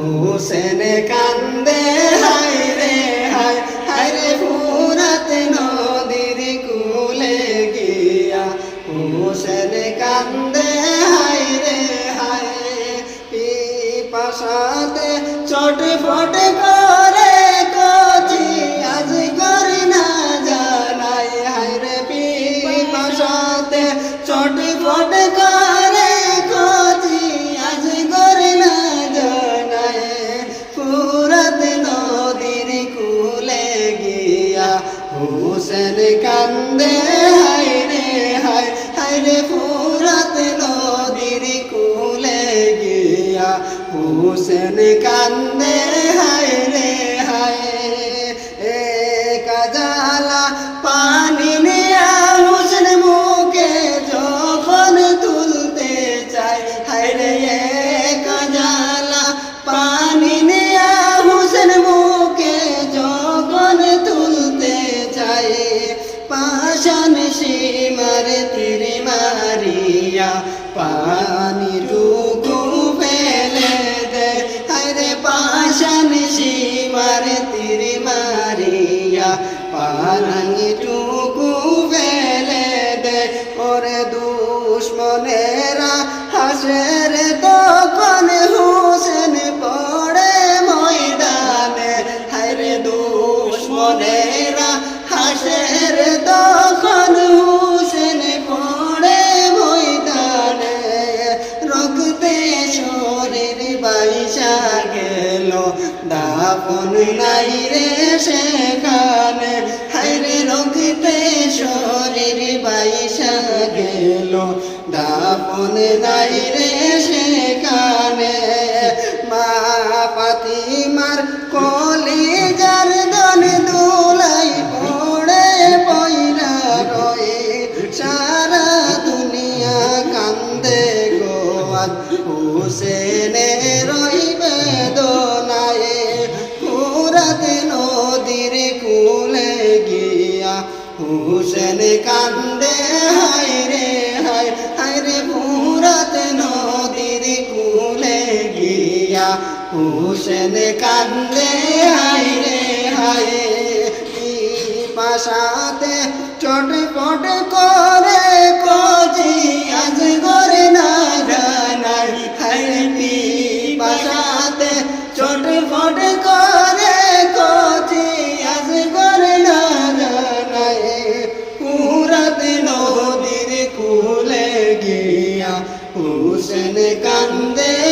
হুসেন কান্দে হায় রে হায় হায় রে ফুরাত নদীর কূলে গিয়া হুসেন কান্দে হায় রে হায় পিপাসাতে চটফট করে কচি আজ করি না জানাই হায় রে পিপাসাতে চটফট করে কচি আজ করি না জানাই ফুরাত নদীর কূলে গিয়া হুসেন কান্দে হায় রে হায় হায় রে ফুরাত নদীর কূলে গিয়া হুসেন কান্দে হায় রে হায় কাজালা পানি নিয়া হুসেন মুখে যখন তুলতে চায় হায় রে কাজালা পানি নিয়া হুসেন মুখে যখন তুলতে চায় পাশান সীমার তীর মারিয়া পানি টুকু ফেলে দে হায় রে পাশান সীমার তীর মারিয়া পানি টুকু ফেলে দে ওরে দুশ্মনেরা হাসে রে তখন হুসেন পড়ে ময়দানে হায় রে দুশ্মনেরা হাসে রে তখন হুসেন পড়ে ময়দানে রক্তে শরীর বাইসা গেল দাফন নাই রে সেখানে হায় রে রক্তে শরীর বাইসা গেল দাফন নাই রে সেখানে মা ফাতিমার কলিজার দন দুলাই পড়ে পয়রা রয়ে সারা দুনিয়া কান্দে গো আজ হুসেনের রইবে দোনায়ে ফুরাত নদীর কূলে গিয়া হুসেন কান্দে হায় রে হায় হায় রে ফুরাত নদীর কূলে গিয়া হুসেন কান্দে হায় রে হায় পাশাতে চটপট করে কচি আজ করে না জানাই হায় রে পাশাতে চটপট করে কচি আজ করে না জানাই ফুরাত নদীর কূলে গিয়া হুসেন কান্দে